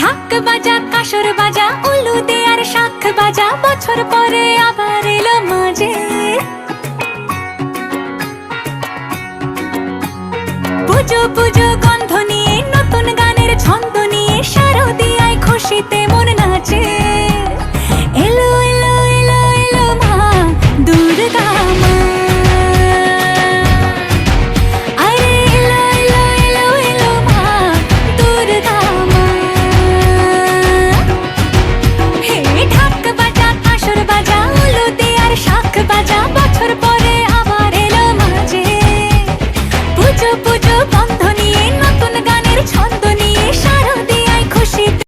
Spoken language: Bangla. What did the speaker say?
ঢাক বাজা কাসর বাজা উলু দে আর শাখ বাজা, বছর পরে আবার এলো মাঝে। পুজো পুজো গন্ধ নিয়ে নতুন গানের ছন্দ নিয়ে শারদ